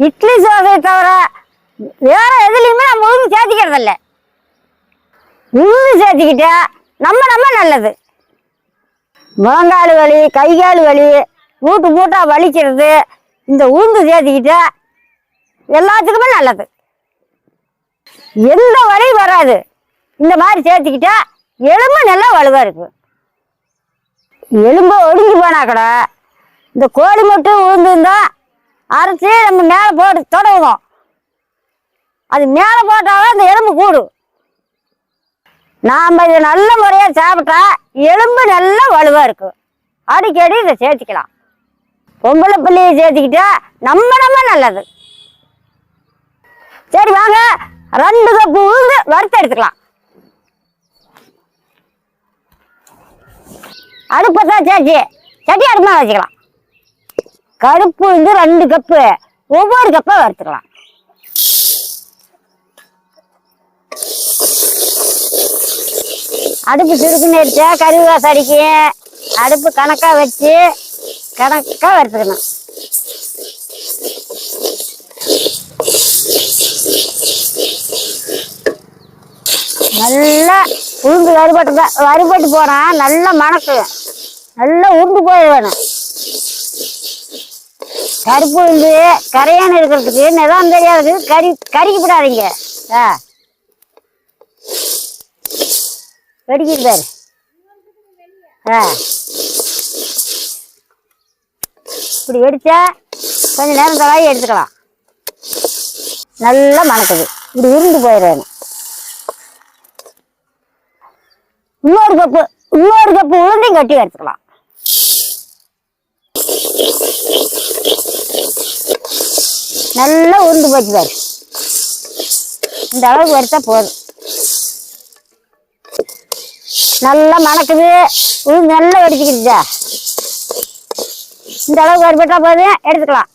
இட்லி தோசையை தவிர வேற எதுலையுமே நம்ம உளுந்து சேர்த்திக்கிறது இல்லை. உளுந்து சேர்த்திக்கிட்டா நம்ம நல்லது. முழங்கால் வலி, கைகால் வலி, மூட்டு மூட்டா வலிக்கிறது இந்த உளுந்து சேர்த்திக்கிட்டா எல்லாத்துக்குமே நல்லது. எந்த வலியும் வராது. இந்த மாதிரி சேர்த்துக்கிட்டா எலும்பு நல்லா வலுவா இருக்கு. எலும்பு ஒடுங்கி போனா கூட இந்த கோழி மட்டும் உளுந்துருந்தா அரைச்சி நம்ம மேலே போட்டு தொடவுவோம். அது மேலே போட்டாலும் அந்த எலும்பு கூடும். நாம் இதை நல்ல முறையாக சாப்பிட்டா எலும்பு நல்லா வலுவா இருக்கும். அடிக்கடி இதை சேர்த்துக்கலாம். பொம்பளை பிள்ளையை சேர்த்துக்கிட்டா நம்ம நல்லது. சரி வாங்க, 2 கப்பு உளுந்து வறுத்து எடுத்துக்கலாம். அடுப்பத்தான் சேர்ச்சி சட்டி அடுப்பா வச்சுக்கலாம். கருப்பு உளுந்து 2 கப்பு, ஒவ்வொரு கப்பா வறுத்துக்கலாம். அடுப்பு சுருக்குன்னு எடுத்தா கருவாசம் அடிக்கும். அடுப்பு கணக்கா வச்சு கணக்கா வறுத்துக்கணும். நல்லா உளுந்து வறுபட்டு போனா நல்லா மணக்கும். நல்லா உருண்டு போய் வேணும். கருப்பு உளுந்து கரையான இருக்கிறதுக்கு நிலம் தெரியாது. கறிக்கு விடாதீங்க. வெடிக்கிட்டு பாரு. இப்படி வெடிச்சா கொஞ்ச நேரம் தவாயி எடுத்துக்கலாம். நல்லா மணக்குது. இப்படி உருண்டு போயிடணும். இன்னொரு கப்பு உளுந்தையும் கட்டி எடுத்துக்கலாம். நல்லா உருண்டு போச்சு பாரு. இந்த அளவுக்கு வறுத்தா போதும். நல்லா மணக்குது. உளுந்து நல்லா வெடிச்சுக்கிடுச்சா. இந்த அளவுக்கு வறுபட்டா போதும், எடுத்துக்கலாம்.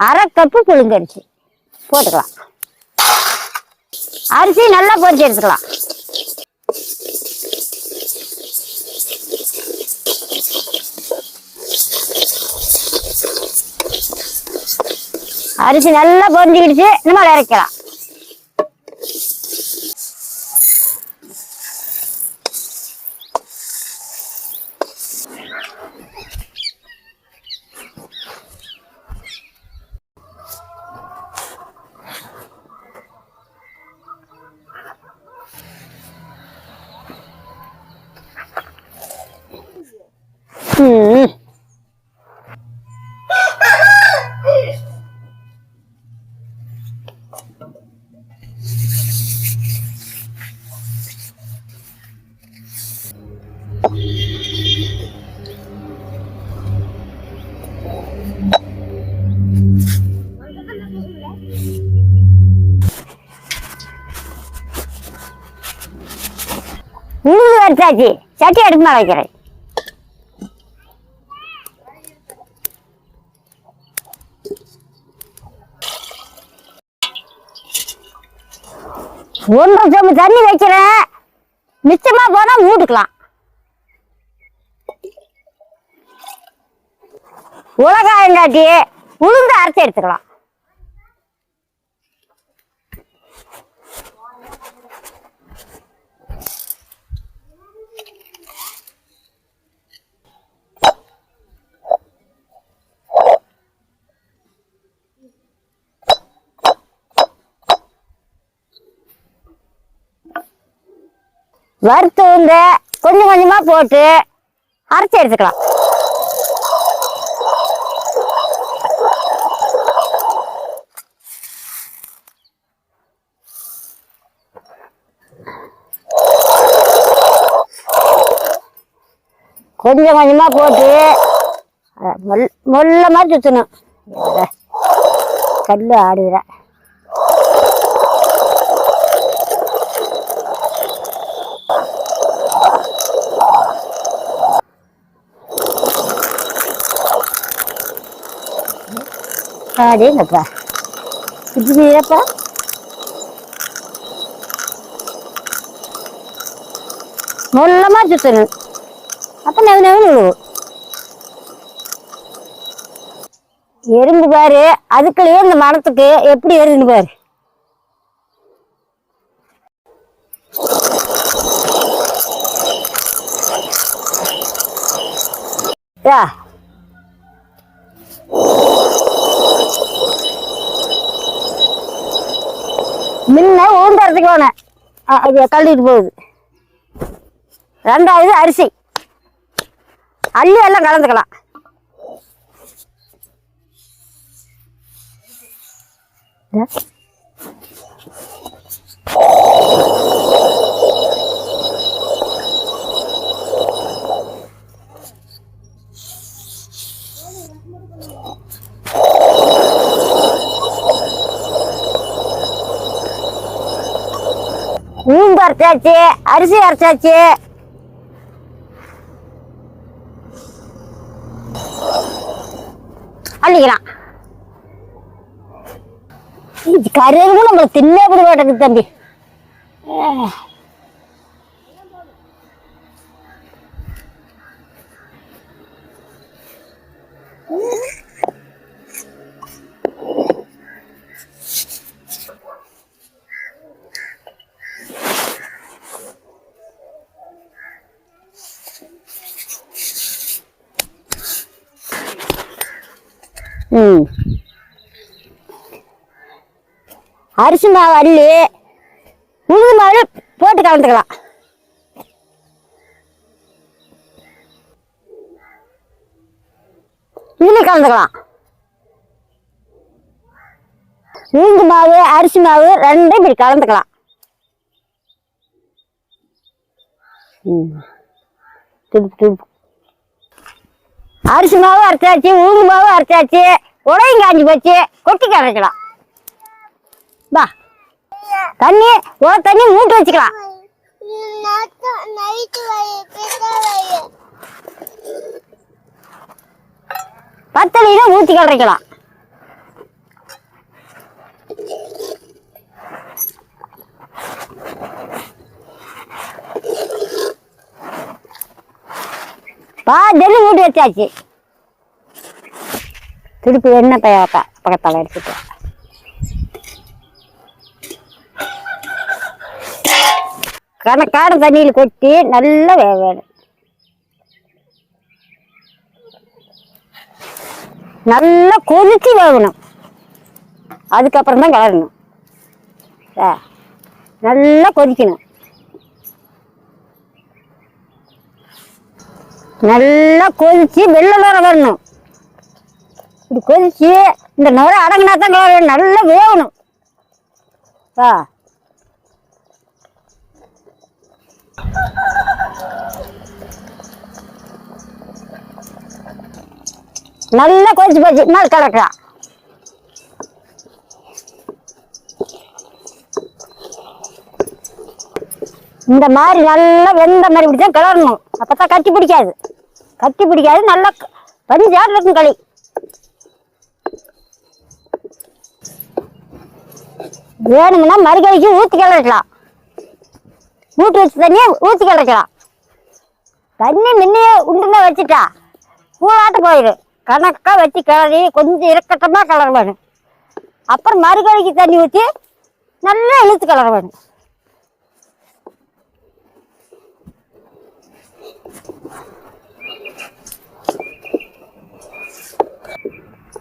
அரை கப்பு புழுங்கரிசி போட்டுக்கலாம். அரிசி நல்லா பொரிச்சு எடுத்துக்கலாம். அரிசி நல்லா பொரிஞ்சுக்கிடுச்சு. நம்ம இறக்கலாம். உளுந்து வறுத்தாச்சு. சட்டி அடுப்பு மேல வைக்கிறேன். ஒன்றரை சொம்பு தண்ணி வைக்கிறேன். மிச்சமா போனா மூட்டுக்கலாம். உலகாயம் காட்டி உளுந்து அரைச்சி எடுத்துக்கலாம். வறுத்து வந்து கொஞ்சம் கொஞ்சமா போட்டு அரைச்சி எடுத்துக்கலாம். கொஞ்சம் கொஞ்சமா போட்டு மொல்ல மாதிரி சுத்தணும். கல் ஆடுகிற அதேங்கப்பா. இப்படிப்பா மொல்லமா சுத்தணும். அப்போ நெவு நெவுன்னு விழுவும். எறும்பு பாரு அதுக்குள்ளேயே இந்த மரத்துக்கு எப்படி வருதுன்னு பாரு. முன்ன ஊண்டறதுக்கு வேணும், அது தள்ளிட்டு போகுது. ரெண்டாவது அரிசி அள்ளி எல்லாம் கலந்துக்கலாம். உளுந்து அரைச்சாச்சு, அரிசி அரைச்சாச்சு. அள்ளிக்கலாம். கருவேலும் நம்மளை தின்னே போட மாட்டேங்குது தம்பி. அரிசி மாவு அள்ளி உளுந்து மாவு போட்டு கலந்துக்கலாம். இதுல கலந்துக்கலாம். உளுந்து மாவு அரிசி மாவு ரெண்டும் இப்படி கலந்துக்கலாம். அரிசி மாவு அரைச்சாச்சு, உளுந்து மாவு அரைச்சாச்சு, உடையும் காஞ்சி போச்சு, கொட்டி கரைக்கலாம். வா தண்ணி ஒரு தண்ணி மூட்டு வச்சுக்கலாம். பத்தலினா ஊற்றி கரைக்கலாம். ஜெல்லி மூட்டி வச்சாச்சு. திருப்பி எண்ணெய் பக்கத்தால் எடுத்துட்டு கணக்கான தண்ணியில் கொட்டி நல்லா வேணும். நல்லா கொதிச்சு வேகணும். அதுக்கப்புறம் தான் கிளறணும். நல்லா கொதிக்கணும். நல்லா கொதிச்சு வெள்ளை நுரை வரணும். இப்படி கொதிச்சு இந்த நுரை அடங்கினா தான் கிளறணும். நல்லா வேகணும். நல்லா கொதிச்சு போச்சு, மேல் கலக்கலாம். இந்த மாதிரி நல்லா வெந்த மாதிரி இப்படிதான் கிளறணும். அப்பதான் கட்டி பிடிக்காது. கட்டி பிடிக்காது. நல்லா பஞ்சாடு இருக்கும் களி. வேணும்னா மறுகழிக்கு ஊற்றி கிளறிக்கலாம். ஊற்றி வச்சு தண்ணியை ஊற்றி கிளறிக்கலாம். தண்ணி முன்னையே உண்டுன்னா வச்சுட்டா பூவாட்ட போயிடும். கணக்கா வச்சு கிளறி கொஞ்சம் இறக்கட்டமா கிளற வேணும். அப்புறம் மறுகழிக்கு தண்ணி ஊற்றி நல்லா இழுத்து கிளற வேணும்.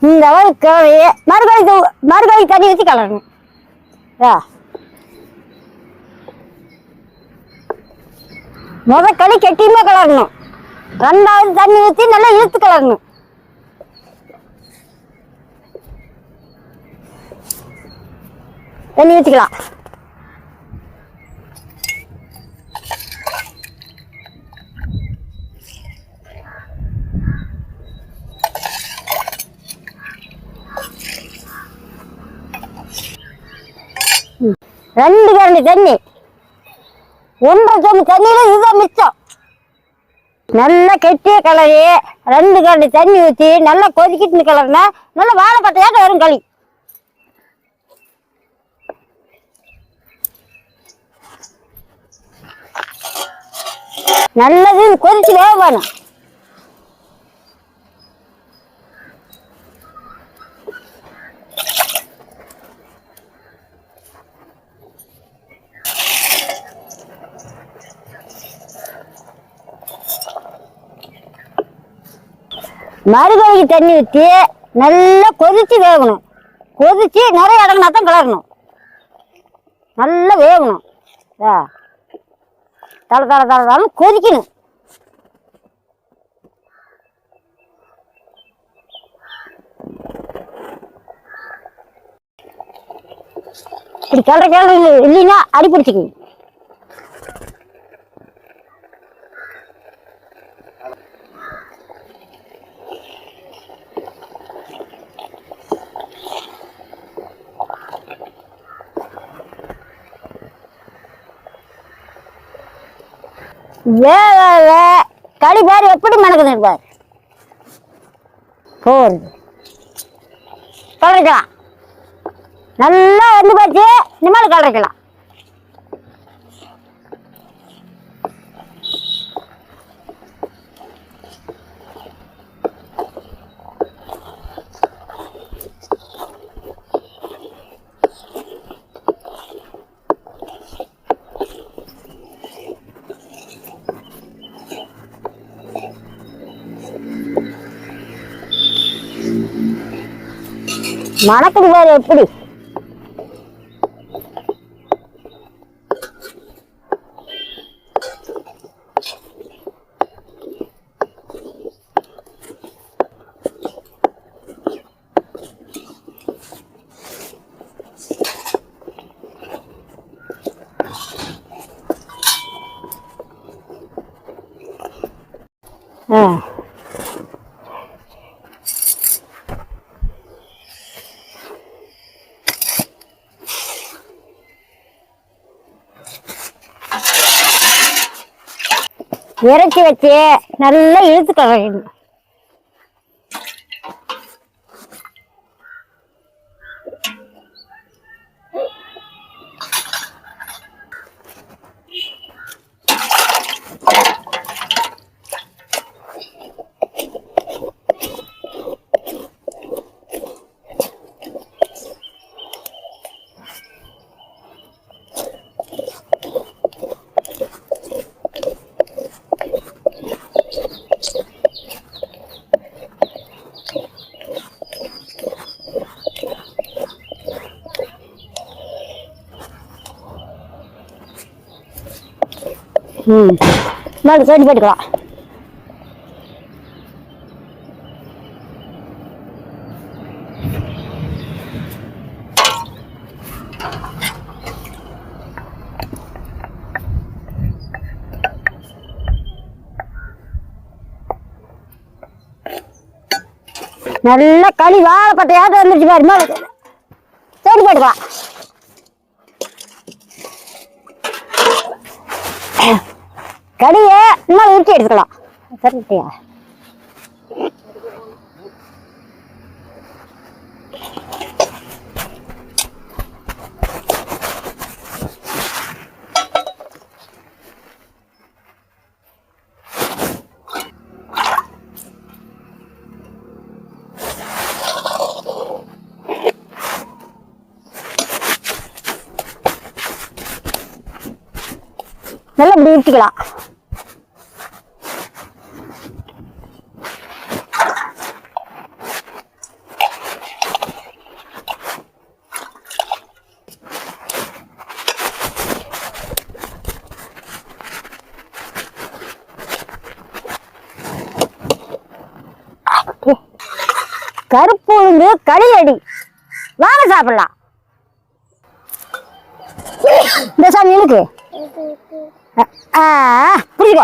இந்த அளவு கிளறி மறுகழிக்கு தண்ணி ஊற்றி கிளறணும். களி கெட்டியுமே கிளறணும். ரெண்டாவது தண்ணி ஊற்றி நல்லா இழுத்து கிளறணும். தண்ணி ஊற்றிக்கலாம். ரெண்டு கரண்டி தண்ணி, 1.5 சொம்பு தண்ணியில இதுதான் மிச்சம். நல்லா கெட்டிய கிளறி 2 கரண்டி தண்ணி ஊற்றி நல்லா கொதிக்கிட்டு கிளறினா நல்லா வாழைப்பட்டையாட்ட வரும் களி. நல்லது கொதிச்சு வேக வேணும். மறுகழிக்கு தண்ணி ஊற்றி நல்லா கொதிச்சு வேகணும். கொதிச்சு நிறைய இடங்கனா தான் கிளறணும். நல்லா வேகணும். தலை தலை தலை தலை கொதிக்கணும். இப்படி கிளற இல்லைன்னா அடி பிடிச்சிக்கணும். களி பாரு எப்படி மணக்குது பாரு. போறது கலரிக்கலாம். நல்லா வந்து பார்த்து இனிமேல் கலரிக்கலாம். மணக்குது பாரு எப்படி. இறக்கி வச்சு நல்லா இழுத்து கலக்கணும். சரி போட்டுக்கலாம். நல்ல களி வாழைப்பட்டையாவது வந்துருச்சு பாரு. மேல சரி போட்டுக்கலாம். கடிய இன்னும் ஊற்றி எடுத்துக்கலாம். சரிட்டியா நல்லா இப்படி ஊற்றிக்கலாம். கருப்பு உளுந்து களி அடி வாங்க சாப்பிடலாம். இந்த சாமி இருக்கு புரியுதோ.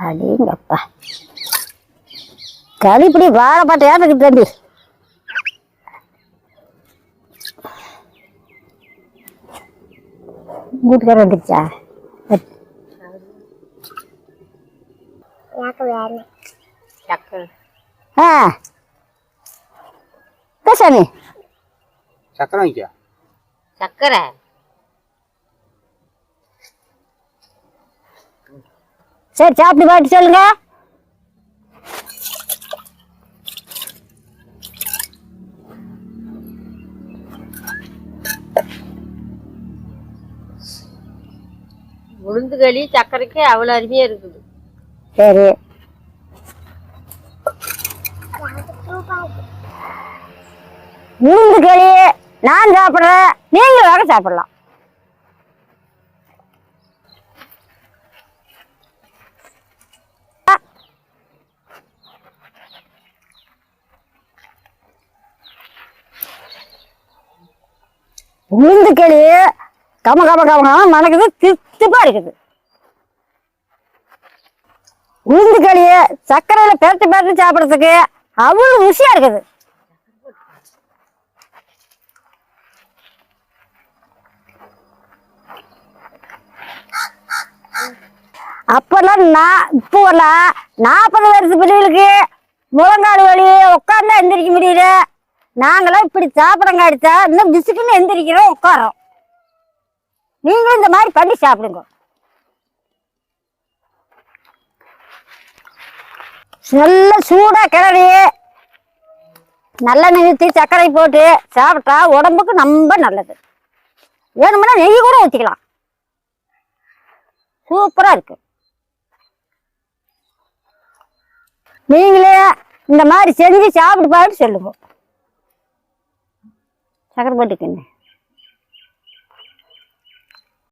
அடேங்கப்பா களிப்படி வாழைப்பட்டையா இருக்கு தம்பி. வீட்டுக்கார வந்துருச்சா? சாமி சக்கரை வாங்கிக்க. சக்கரை சரி சாப்பிட்டு பாட்டு சொல்லுங்க. களி சர்க்கரைக்கு அவ்வளோ அருமையா இருக்குது. சரி, உளுந்து களி நான் சாப்பிட்றேன், நீங்களும் வேற சாப்பிடலாம். உளுந்து களி கம கம கம கம மணக்குது, திப்பா இருக்குது. உளுந்து களிய சர்க்கரையில பெரட்டு பெரட்டு சாப்பிட்றதுக்கு அவ்வளவு ருசியா இருக்குது. அப்பெல்லாம் இப்போலாம் 40 வருஷ பிள்ளைகளுக்கு முழங்கால் வலி, உட்கார்ந்தா எந்திரிக்க முடியல. நாங்களாம் இப்படி சாப்பிடங்க அடிச்சா இன்னும் பிசுக்குன்னு எந்திரிக்கிறோம், உட்காரோம். நீங்களும் இந்த மாதிரி பண்ணி சாப்பிடுங்க. நல்ல சூடா கிளறி நல்லெண்ணெய் ஊற்றி சர்க்கரை போட்டு சாப்பிட்டா உடம்புக்கு ரொம்ப நல்லது. வேணும்னா நெய் கூட ஊற்றிக்கலாம், சூப்பரா இருக்கு. நீங்களே இந்த மாதிரி செஞ்சு சாப்பிட்டு பார்த்து சொல்லுங்க. சக்கரை போட்டுக்கங்க.